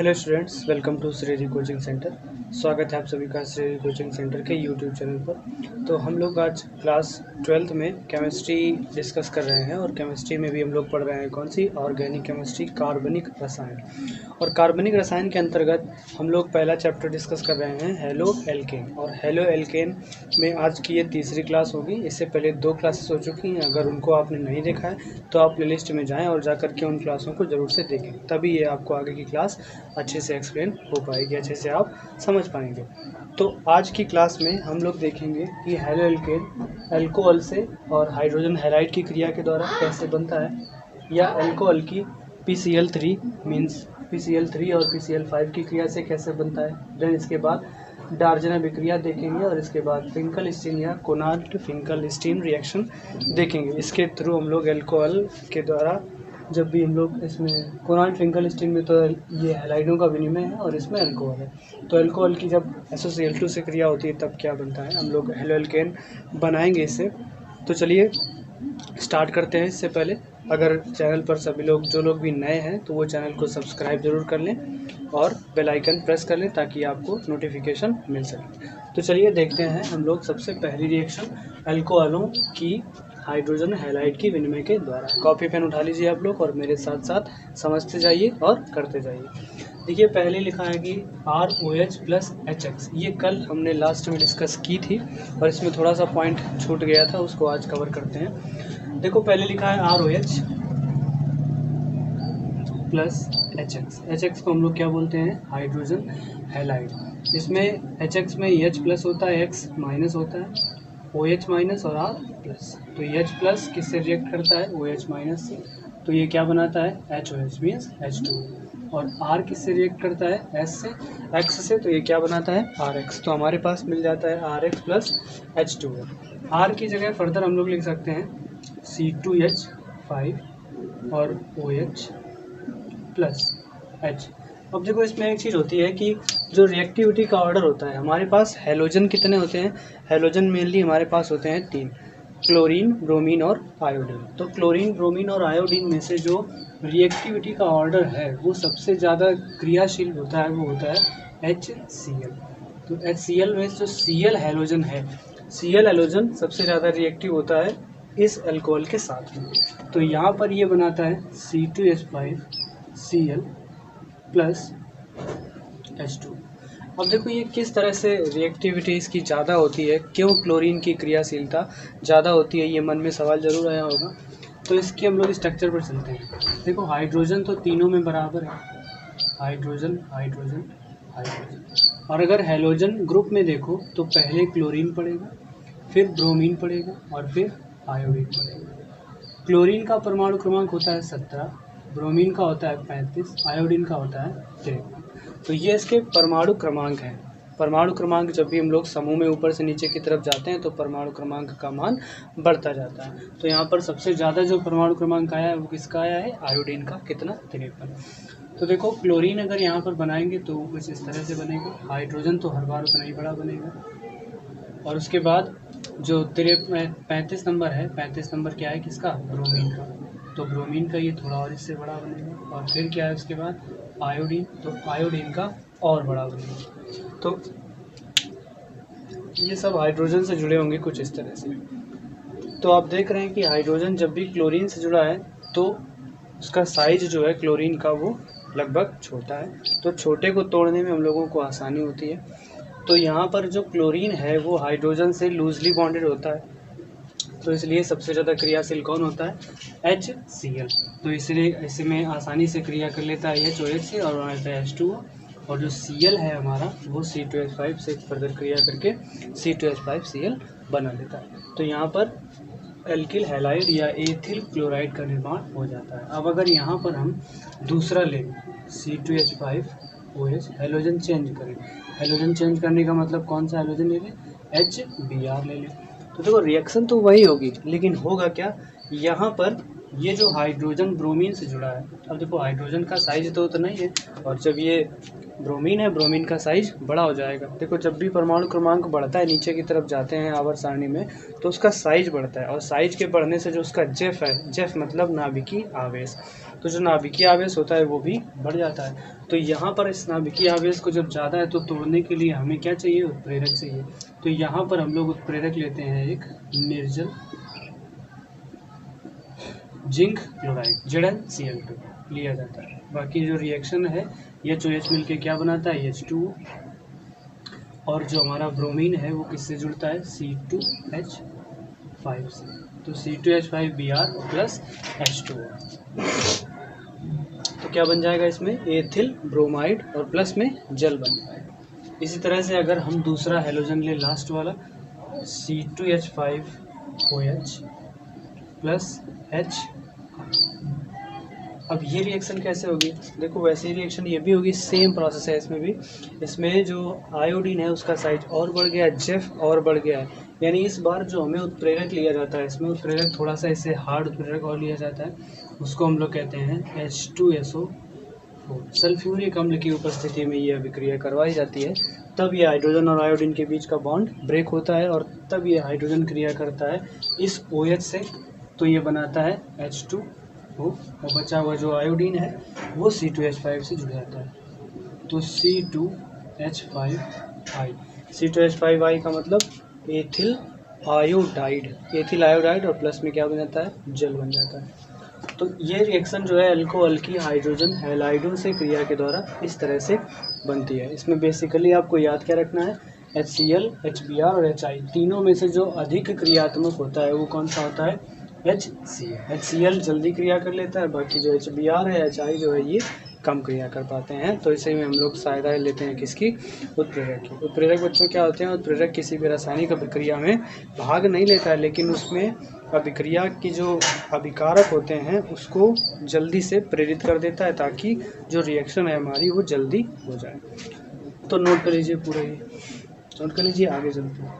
Hello students, welcome to Shreri coaching centre. स्वागत है आप सभी का श्रेरी कोचिंग सेंटर के यूट्यूब चैनल पर। तो हम लोग आज क्लास 12th में केमिस्ट्री डिस्कस कर रहे हैं और केमिस्ट्री में भी हम लोग पढ़ रहे हैं कौन सी, ऑर्गेनिक केमिस्ट्री, कार्बनिक रसायन। और कार्बनिक रसायन के अंतर्गत हम लोग पहला चैप्टर डिस्कस कर रहे हैं हेलो एल्केन। और हेलो एल्केन में आज की ये तीसरी क्लास होगी। इससे पहले 2 क्लासेस हो चुकी हैं। अगर उनको आपने नहीं देखा है तो आप प्लेलिस्ट में जाएं और जाकर के उन क्लासों को ज़रूर से देखें, तभी ये आपको आगे की क्लास अच्छे से एक्सप्लेन हो पाएगी, अच्छे से आप समझ पाएंगे। तो आज की क्लास में हम लोग देखेंगे कि हेलो एल्केन अल्कोहल से और हाइड्रोजन हैलाइड की क्रिया के द्वारा कैसे बनता है, या अल्कोहल की PCl3 मीन्स PCl3 और PCl5 की क्रिया से कैसे बनता है। देन इसके बाद डार्जन अभिक्रिया देखेंगे और इसके बाद फिंकल-स्टीन या कोनार्ड फिंकल-स्टीन रिएक्शन देखेंगे। इसके थ्रू हम लोग अल्कोहल के द्वारा, जब भी हम लोग इसमें कोनार्ड फिंकल-स्टीन में तो ये हैलाइडों का विनिमय है और इसमें अल्कोहल है, तो अल्कोहल की जब SOCl2 से क्रिया होती है तब क्या बनता है, हम लोग हेलो एल्केन बनाएंगे इससे। तो चलिए स्टार्ट करते हैं। इससे पहले अगर चैनल पर सभी लोग, जो लोग भी नए हैं, तो वो चैनल को सब्सक्राइब जरूर कर लें और बेल आइकन प्रेस कर लें ताकि आपको नोटिफिकेशन मिल सके। तो चलिए देखते हैं हम लोग सबसे पहली रिएक्शन अल्कोहलों की हाइड्रोजन हैलाइड की विनिमय के द्वारा। कॉपी पेन उठा लीजिए आप लोग और मेरे साथ साथ समझते जाइए और करते जाइए। देखिए पहले लिखा है कि ROH + HX। ये कल हमने लास्ट में डिस्कस की थी और इसमें थोड़ा सा पॉइंट छूट गया था, उसको आज कवर करते हैं। देखो पहले लिखा है ROH + HX। HX को हम लोग क्या बोलते हैं, हाइड्रोजन हैलाइड। इसमें HX में H+ होता है, X- होता है, OH- और R+। तो H+ किससे रिएक्ट करता है, OH- से, तो ये क्या बनाता है, HOH मीन्स H2। और R किससे रिएक्ट करता है, S से, X से, तो ये क्या बनाता है, RX। तो हमारे पास मिल जाता है RX + H2O। R की जगह फर्दर हम लोग लिख सकते हैं C2H5 और OH + H। अब देखो इसमें एक चीज़ होती है कि जो रिएक्टिविटी का ऑर्डर होता है, हमारे पास हैलोजन कितने होते हैं, हैलोजन मेनली हमारे पास होते हैं 3, क्लोरीन, ब्रोमीन और आयोडीन। तो क्लोरीन, ब्रोमीन और आयोडीन में से जो रिएक्टिविटी का ऑर्डर है वो सबसे ज़्यादा क्रियाशील होता है, वो होता है HCl। तो HCl में जो Cl हैलोजन है, Cl हैलोजन सबसे ज़्यादा रिएक्टिव होता है इस अल्कोहल के साथ में। तो यहाँ पर ये बनाता है C2H5Cl + H2। अब देखो ये किस तरह से रिएक्टिविटी इसकी ज़्यादा होती है, क्यों क्लोरीन की क्रियाशीलता ज़्यादा होती है, ये मन में सवाल ज़रूर आया होगा। तो इसके हम लोग स्ट्रक्चर पर चलते हैं। देखो हाइड्रोजन तो तीनों में बराबर है, हाइड्रोजन हाइड्रोजन हाइड्रोजन। और अगर हैलोजन ग्रुप में देखो तो पहले क्लोरीन पड़ेगा, फिर ब्रोमीन पड़ेगा और फिर आयोडीन पड़ेगा। क्लोरीन का परमाणु क्रमांक होता है 17, ब्रोमीन का होता है 35, आयोडीन का होता है 53। तो ये इसके परमाणु क्रमांक हैं। परमाणु क्रमांक जब भी हम लोग समूह में ऊपर से नीचे की तरफ जाते हैं तो परमाणु क्रमांक का मान बढ़ता जाता है। तो यहाँ पर सबसे ज़्यादा जो परमाणु क्रमांक आया है वो किसका आया है, आयोडीन का, कितना, 53। तो देखो क्लोरीन अगर यहाँ पर बनाएंगे तो कुछ इस तरह से बनेगा, हाइड्रोजन तो हर बार उतना ही बड़ा बनेगा। और उसके बाद जो 35 नंबर है, 35 नंबर क्या है किसका, ब्रोमीन का, तो ब्रोमीन का ये थोड़ा और इससे बड़ा बनेगा। और फिर क्या है उसके बाद आयोडीन, तो आयोडीन का और बड़ा बनेगा। तो ये सब हाइड्रोजन से जुड़े होंगे कुछ इस तरह से। तो आप देख रहे हैं कि हाइड्रोजन जब भी क्लोरीन से जुड़ा है तो उसका साइज जो है क्लोरीन का वो लगभग छोटा है, तो छोटे को तोड़ने में हम लोगों को आसानी होती है। तो यहाँ पर जो क्लोरीन है वो हाइड्रोजन से लूजली बॉन्डेड होता है, तो इसलिए सबसे ज़्यादा क्रियाशील कौन होता है, HCl। तो इसलिए इसमें आसानी से क्रिया कर लेता है HOH से और हमारे पास H2O। और जो Cl है हमारा वो C2H5 से फर्दर क्रिया करके C2H5Cl बना लेता है। तो यहाँ पर एल्किल हैलाइड या एथिल क्लोराइड का निर्माण हो जाता है। अब अगर यहाँ पर हम दूसरा लें C2H5OH, हैलोजन चेंज करें, हैलोजन चेंज करने का मतलब कौन सा हैलोजन ले लें, HBr ले लें। तो देखो रिएक्शन तो वही होगी, लेकिन होगा क्या, यहाँ पर ये जो हाइड्रोजन ब्रोमीन से जुड़ा है, अब देखो हाइड्रोजन का साइज तो उतना ही है और जब ये ब्रोमीन है, ब्रोमीन का साइज बड़ा हो जाएगा। देखो जब भी परमाणु क्रमांक बढ़ता है, नीचे की तरफ जाते हैं आवर्त सारणी में, तो उसका साइज बढ़ता है और साइज के बढ़ने से जो उसका जेफ है, जेफ मतलब नाभिकीय आवेश, तो जो नाभिकीय आवेश होता है वो भी बढ़ जाता है। तो यहाँ पर इस नाभिकीय आवेश को जब ज़्यादा है तो तोड़ने के लिए हमें क्या चाहिए, उत्प्रेरक चाहिए। तो यहाँ पर हम लोग उत्प्रेरक लेते हैं एक निर्जल जिंक क्लोराइड ZnCl2 लिया जाता है। बाकी जो रिएक्शन है HOH मिलके क्या बनाता है, H2, और जो हमारा ब्रोमीन है वो किससे जुड़ता है, C2H5 से। तो C2H5Br प्लस H2O, तो क्या बन जाएगा इसमें, एथिल ब्रोमाइड और प्लस में जल बन जाएगा। इसी तरह से अगर हम दूसरा हेलोजन ले, लास्ट वाला C2H5OH प्लस H, अब ये रिएक्शन कैसे होगी, देखो वैसे ही रिएक्शन ये भी होगी, सेम प्रोसेस है इसमें भी। इसमें जो आयोडीन है उसका साइज और बढ़ गया है, जेफ और बढ़ गया है, यानी इस बार जो हमें उत्प्रेरक लिया जाता है, इसमें उत्प्रेरक थोड़ा सा इससे हार्ड उत्प्रेरक और लिया जाता है, उसको हम लोग कहते हैं H2SO4। सल्फ्यूरिक अम्ल की उपस्थिति में ये अभिक्रिया करवाई जाती है, तब ये हाइड्रोजन और आयोडीन के बीच का बॉन्ड ब्रेक होता है और तब ये हाइड्रोजन क्रिया करता है इस OH से, तो ये बनाता है H2O, और बचा हुआ जो आयोडीन है वो C2H5 से जुड़ जाता है, तो C2H5I। C2H5I का मतलब एथिल आयोडाइड और प्लस में क्या बन जाता है, जल बन जाता है। तो ये रिएक्शन जो है अल्कोहल की हाइड्रोजन हैलाइडों से क्रिया के द्वारा इस तरह से बनती है। इसमें बेसिकली आपको याद क्या रखना है, HCl, HBr और HI, तीनों में से जो अधिक क्रियात्मक होता है वो कौन सा होता है, HCl। HCl जल्दी क्रिया कर लेता है, बाकी जो HBr है, HI जो है ये कम क्रिया कर पाते हैं। तो इसे में हम लोग सहायता लेते हैं किसकी, उत्प्रेरक की। उत्प्रेरक बच्चों क्या होते हैं, उत्प्रेरक किसी भी रासायनिक अभिक्रिया में भाग नहीं लेता है, लेकिन उसमें अभिक्रिया की जो अभिकारक होते हैं उसको जल्दी से प्रेरित कर देता है, ताकि जो रिएक्शन है हमारी वो जल्दी हो जाए। तो नोट कर लीजिए, पूरा ये नोट कर लीजिए, आगे चलते हैं,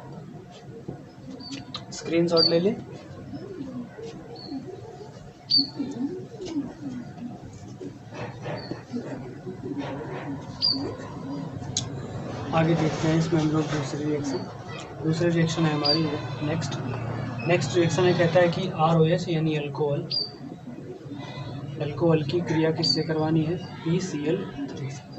स्क्रीनशॉट ले लें। आगे देखते हैं इसमें हम लोग दूसरी रिएक्शन है हमारी नेक्स्ट रिएक्शन है, कहता है कि ROH यानी अल्कोहल की क्रिया किससे करवानी है, PCl3 से।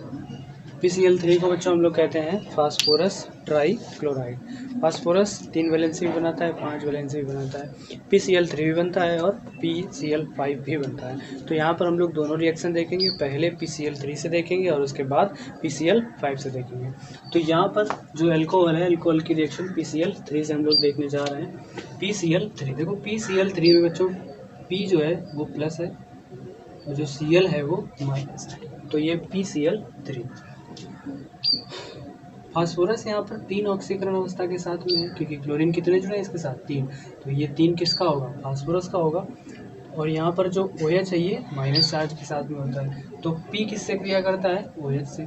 PCl3 को बच्चों हम लोग कहते हैं phosphorus try chloride. Phosphorus 3 valency भी बनाता है, 5 वैलेंसी भी बनाता है, PCl3 भी बनता है और PCl5 भी बनता है। तो यहाँ पर हम लोग दोनों रिएक्शन देखेंगे, पहले PCl3 से देखेंगे और उसके बाद PCl5 से देखेंगे। तो यहाँ पर जो अल्कोहल है, अल्कोहल की रिएक्शन PCl3 से हम लोग देखने जा रहे हैं। PCl3, देखो PCl3 में बच्चों P जो है वो प्लस है और जो Cl है वो माइनस है, तो ये PCl3। फास्फोरस यहाँ पर 3 ऑक्सीकरण अवस्था के साथ में है, क्योंकि क्लोरीन कितने जुड़े हैं इसके साथ, 3, तो ये 3 किसका होगा, फास्फोरस का होगा। और यहाँ पर जो OH है ये माइनस चार्ज के साथ में होता है, तो P किससे क्रिया करता है, OH से,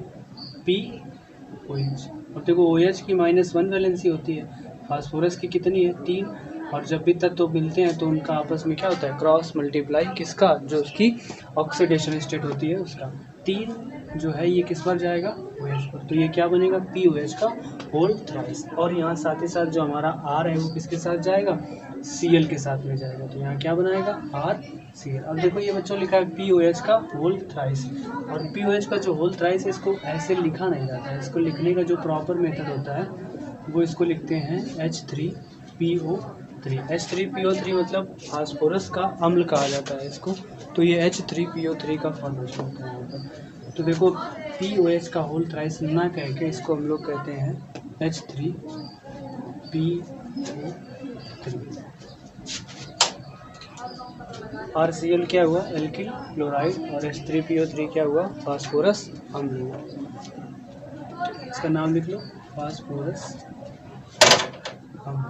POH। अब देखो OH की -1 वैलेंसी होती है, फास्फोरस की कितनी है, 3, और जब भी तत्व मिलते हैं तो उनका आपस में क्या होता है, क्रॉस मल्टीप्लाई किसका, जो उसकी ऑक्सीडेशन स्टेट होती है उसका। 3 जो है ये किस पर जाएगा, OH पर, तो ये क्या बनेगा, POH का होल थ्राइस। और यहाँ साथ ही साथ जो हमारा R है वो किसके साथ जाएगा, Cl के साथ में जाएगा, तो यहाँ क्या बनाएगा, RCl। अब देखो ये बच्चों लिखा है POH का होल थ्राइस, और POH का जो होल थ्राइस है इसको ऐसे लिखा नहीं जाता है, इसको लिखने का जो प्रॉपर मेथड होता है वो इसको लिखते हैं H3PO3। H3PO3 मतलब फास्फोरस का अम्ल कहा जाता है इसको, तो ये H3PO3 का फॉर्मेशन होता है यहाँ पर। तो देखो POH का होल थ्राइस ना कह के इसको हम लोग कहते हैं H3PO3। RCl क्या हुआ, एल्किल क्लोराइड, और H3PO3 क्या हुआ, फास्फोरस अम्ल हुआ। इसका नाम लिख लो, फास्फोरस अम्ल,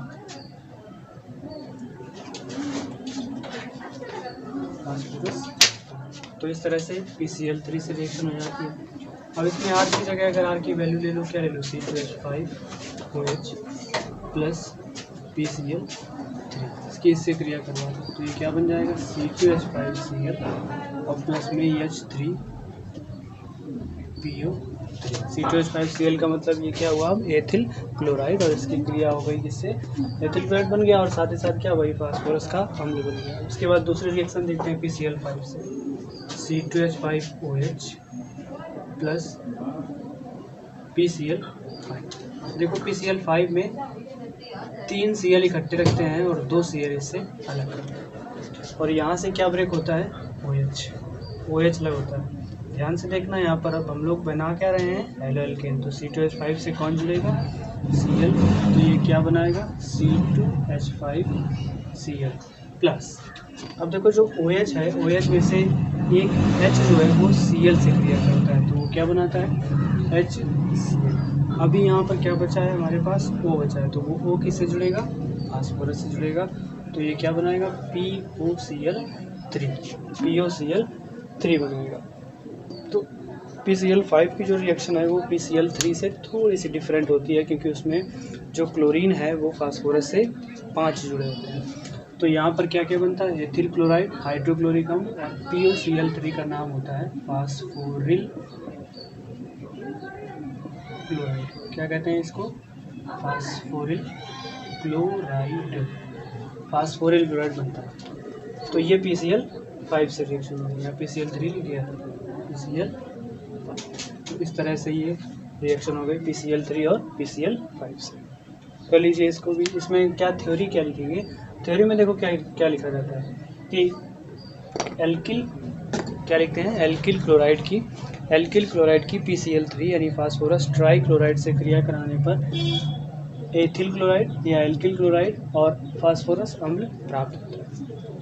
फास्फोरस। तो इस तरह से PCl3 से रिएक्शन हो जाती है। अब इसमें R की जगह अगर R की वैल्यू ले लो, क्या ले लो, C2H5OH प्लस PCl3, इसकी इससे क्रिया करवा दो, तो ये क्या बन जाएगा, C2H5Cl और प्लस में H3PO3। C2H5Cl का मतलब ये क्या हुआ, अब एथिल क्लोराइड, और इसकी क्रिया हो गई जिससे एथिल क्लोराइड बन गया और साथ ही साथ क्या, वही फास्फोरस का अम्ल बन गया। उसके बाद दूसरी रिएक्शन देखते हैं PCl5 से। C2H5OH plus PCl5। देखो PCl5 में 3 Cl इकट्ठे रखते हैं और 2 Cl इससे अलग करते हैं, और यहाँ से क्या ब्रेक होता है, OH अलग होता है। ध्यान से देखना यहाँ पर, अब हम लोग बना क्या रहे हैं, हेलो एल्केन। तो C2H5 से कौन जुड़ेगा, Cl, तो ये क्या बनाएगा, C2H5Cl प्लस। अब देखो जो OH है, OH में से एक H जो है वो Cl से क्रिया करता है, तो वो क्या बनाता है, HCl। अभी यहाँ पर क्या बचा है हमारे पास, O बचा है, तो वो O किससे जुड़ेगा, फास्फोरस से जुड़ेगा, तो ये क्या बनाएगा, POCl3 बनाएगा। तो PCl5 की जो रिएक्शन है वो PCl3 से थोड़ी सी डिफरेंट होती है, क्योंकि उसमें जो क्लोरीन है वो फास्फोरस से 5 जुड़े होते हैं। तो यहाँ पर क्या क्या बनता है, एथिल क्लोराइड, हाइड्रोक्लोरिक अम्ल, POCl3 का नाम होता है फास्फोरिल क्लोराइड। क्या कहते हैं इसको, फास्फोरिल क्लोराइड बनता है। तो ये PCl5 से रिएक्शन होगी, यहाँ PCl3 लिख दिया था, PCl5। तो इस तरह से ये रिएक्शन हो गई PCl3 और PCl5 से। कर लीजिए इसको भी। इसमें क्या थ्योरी क्या लिखेंगे, थ्योरी में देखो क्या क्या लिखा जाता है कि एल्किल, क्या लिखते हैं, एल्किल क्लोराइड की PCl3 यानी फास्फोरस ट्राई क्लोराइड से क्रिया कराने पर एथिल क्लोराइड या एल्किल क्लोराइड और फास्फोरस अम्ल प्राप्त होता है।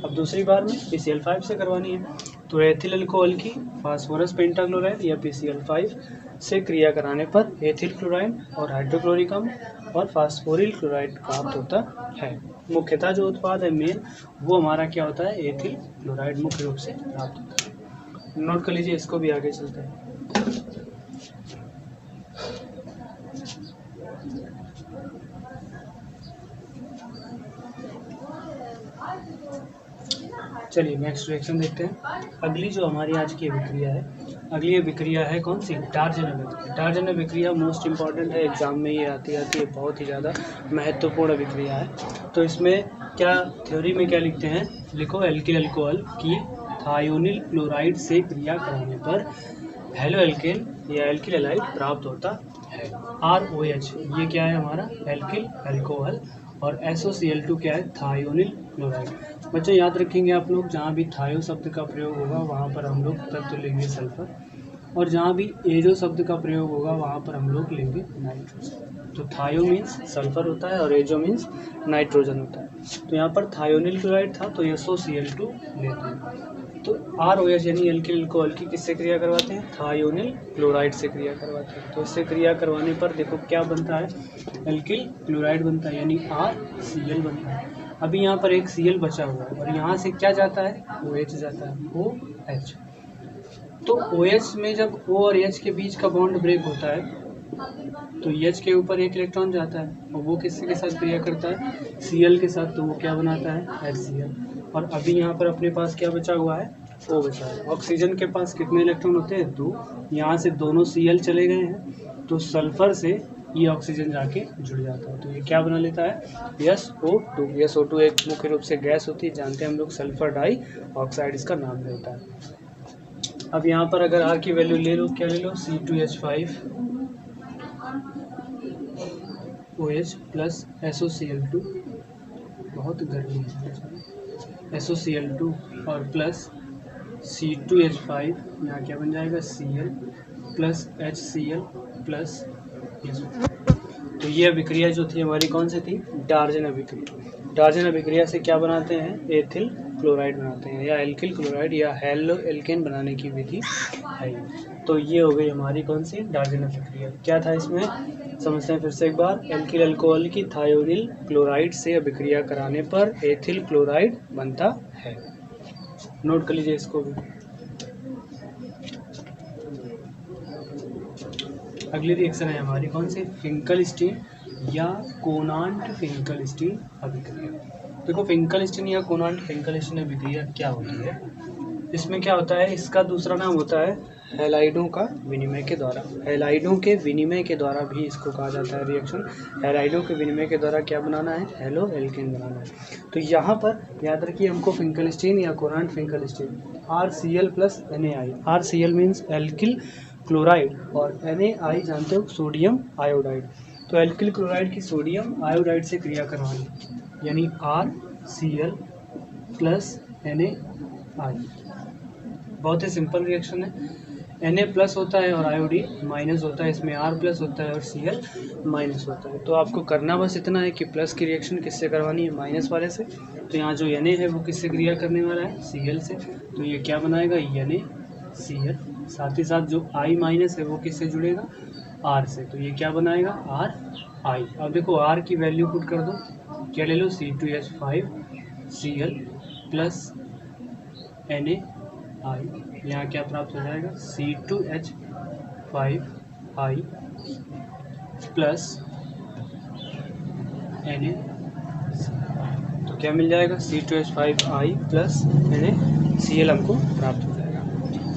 अब दूसरी बार में PCl5 से करवानी है, तो एथिल अल्कोहल की फास्फोरस पेंटाक्लोराइड या PCl5 से क्रिया कराने पर एथिल क्लोराइड और हाइड्रोक्लोरिक अम्ल और फास्फोरिल क्लोराइड प्राप्त होता है। मुख्यतः जो उत्पाद है मेन, वो हमारा क्या होता है, एथिल क्लोराइड मुख्य रूप से प्राप्त होता है। नोट कर लीजिए इसको भी, आगे चलते हैं। चलिए नेक्स्ट रिएक्शन देखते हैं। अगली जो हमारी आज की विक्रिया है, अगली विक्रिया है कौन सी, डार्जन विक्रिया। डार्जन विक्रिया मोस्ट इंपॉर्टेंट है, एग्जाम में ये आती है, बहुत ही ज़्यादा महत्वपूर्ण विक्रिया है। तो इसमें क्या थ्योरी में क्या लिखते हैं, लिखो, एल्किल अल्कोहल की थायोनिल क्लोराइड से क्रिया कराने पर हेलो एल्केन या एल्किल हैलाइड प्राप्त होता है। ROH ये क्या है हमारा, एल्किल अल्कोहल, और SOCl2 क्या है, थायोनिल क्लोराइड। बच्चों याद रखेंगे आप लोग, जहाँ भी थायो शब्द का प्रयोग होगा वहाँ पर हम लोग तत्व लेंगे सल्फर, और जहाँ भी एजो शब्द का प्रयोग होगा वहाँ पर हम लोग लेंगे नाइट्रोजन। तो थायो मीन्स सल्फर होता है और एजो मीन्स नाइट्रोजन होता है। तो यहाँ पर थायोनिल क्लोराइड था तो SOCl2 लेते हैं। तो ROH यानी एल्किल अल्कोहल की किससे क्रिया करवाते हैं, थायोनिल क्लोराइड से क्रिया करवाते हैं। तो इससे क्रिया करवाने पर देखो क्या बनता है, एल्किल क्लोराइड बनता है, यानी RCl बनता है। अभी यहाँ पर एक Cl बचा हुआ है और यहाँ से क्या जाता है, OH जाता है, OH। तो OH में जब O और H के बीच का बॉन्ड ब्रेक होता है तो H के ऊपर एक इलेक्ट्रॉन जाता है और वो किसके के साथ क्रिया करता है, Cl के साथ, तो वो क्या बनाता है, HCl। और अभी यहाँ पर अपने पास क्या बचा हुआ है, O बचा है। ऑक्सीजन के पास कितने इलेक्ट्रॉन होते हैं, 2। यहाँ से दोनों Cl चले गए हैं तो सल्फर से ये ऑक्सीजन जाके जुड़ जाता है, तो ये क्या बना लेता है, SO2। SO2 एक मुख्य रूप से गैस होती है, जानते हैं हम लोग, सल्फर डाई ऑक्साइड इसका नाम होता है। अब यहाँ पर अगर R की वैल्यू ले लो, क्या ले लो, C2H5OH प्लस SOCl2, बहुत गर्मी है, SOCl2 और प्लस C2H5, यहाँ क्या बन जाएगा, Cl plus HCl plus SO। तो ये अभिक्रिया जो थी हमारी कौन सी थी, डार्जन अभिक्रिया। डार्जन अभिक्रिया से क्या बनाते हैं, एथिल क्लोराइड बनाते हैं, या एल्किल क्लोराइड या हेलो एल्केन बनाने की विधि है। तो ये हो गई हमारी कौन सी, डार्जन अभिक्रिया। क्या था इसमें, समझते हैं फिर से एक बार। एल्किल अल्कोहल की थायोनिल क्लोराइड से अभिक्रिया कराने पर एथिल क्लोराइड बनता है। नोट कर लीजिए इसको भी। अगली रिएक्शन है हमारी कौन सी, फिंकलस्टीन या कोनांट फिंकलस्टीन अभिक्रिया। देखो फिंकलस्टीन या कोनांट फिंकलस्टीन अभिक्रिया क्या होती है। इसमें क्या होता है, इसका दूसरा नाम होता है हैलाइडों का विनिमय के द्वारा। हैलाइडों के विनिमय के द्वारा भी इसको कहा जाता है रिएक्शन। हैलाइडों के विनिमय के द्वारा क्या बनाना है, हेलो एल्केन बनाना है। तो यहाँ पर याद रखिए हमको फिंकलस्टीन या Conant Finkelstein RCl plus NaI। RCl means alkyl chloride और NaI जानते हो सोडियम आयोडाइड। तो एल्किल क्लोराइड की सोडियम आयोडाइड से क्रिया करवानी, यानी RCl प्लस NaI। बहुत ही सिंपल रिएक्शन है। Na प्लस होता है और आयोडीन माइनस होता है, इसमें R प्लस होता है और Cl माइनस होता है। तो आपको करना बस इतना है कि प्लस की रिएक्शन किससे करवानी है, माइनस वाले से। तो यहाँ जो Na है वो किससे क्रिया करने वाला है, Cl से। तो ये क्या बनाएगा, NaCl। साथ ही साथ जो I माइनस है वो किससे जुड़ेगा, R से। तो ये क्या बनाएगा, RI। अब देखो R की वैल्यू पुट कर दो, क्या ले लो, C2H5Cl प्लस NaI। यहाँ क्या प्राप्त हो जाएगा, C2H5I प्लस Na। तो क्या मिल जाएगा, C2H5I प्लस NaCl हमको प्राप्त हो जाएगा।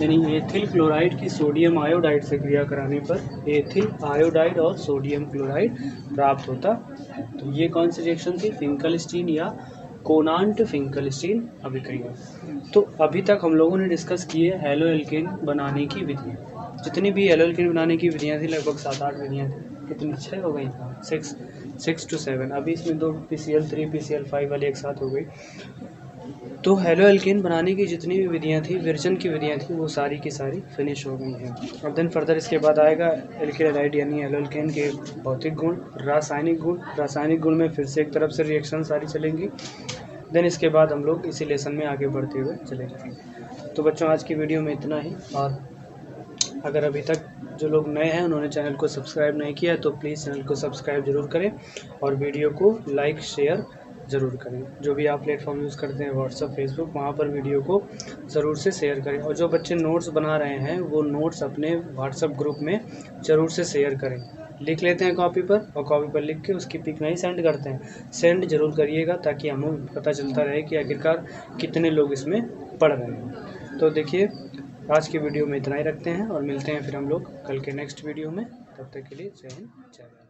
यानी एथिल क्लोराइड की सोडियम आयोडाइड से क्रिया कराने पर एथिल आयोडाइड और सोडियम क्लोराइड प्राप्त होता है। तो ये कौन सी रिएक्शन थी, फिंकलस्टीन या कोनांट फिंकलस्टीन अभिक्रिया। तो अभी तक हम लोगों ने डिस्कस किए हेलो एल्केन बनाने की विधियाँ। जितनी भी हेलो एल्केन बनाने की विधियाँ थी लगभग 7-8 विधियाँ थी, कितनी 6 हो गई, 6 to 7। अभी इसमें 2 PCl3 PCl5 वाली एक साथ हो गई। तो हेलो एल्केन बनाने की जितनी भी विधियाँ थी, विरजन की विधियाँ थी, वो सारी की सारी फिनिश हो गई हैं। अब देन फर्दर इसके बाद आएगा एल्किल हैलाइड यानी हेलो एल्केन के भौतिक गुण, रासायनिक गुण। रासायनिक गुण में फिर से एक तरफ से रिएक्शन सारी चलेंगी। देन इसके बाद हम लोग इसी लेसन में आगे बढ़ते हुए चले जाएंगे। तो बच्चों आज की वीडियो में इतना ही। और अगर अभी तक जो लोग नए हैं उन्होंने चैनल को सब्सक्राइब नहीं किया है तो प्लीज़ चैनल को सब्सक्राइब ज़रूर करें और वीडियो को लाइक शेयर ज़रूर करें। जो भी आप प्लेटफॉर्म यूज़ करते हैं व्हाट्सअप फेसबुक, वहाँ पर वीडियो को ज़रूर से शेयर करें। और जो बच्चे नोट्स बना रहे हैं वो नोट्स अपने व्हाट्सअप ग्रुप में ज़रूर से शेयर करें। लिख लेते हैं कॉपी पर और कॉपी पर लिख के उसकी पिक नहीं सेंड करते हैं, सेंड जरूर करिएगा ताकि हमें पता चलता रहे कि आखिरकार कितने लोग इसमें पढ़ रहे हैं। तो देखिए आज की वीडियो में इतना ही रखते हैं और मिलते हैं फिर हम लोग कल के नेक्स्ट वीडियो में। तब तक के लिए जय हिंद जय भारत।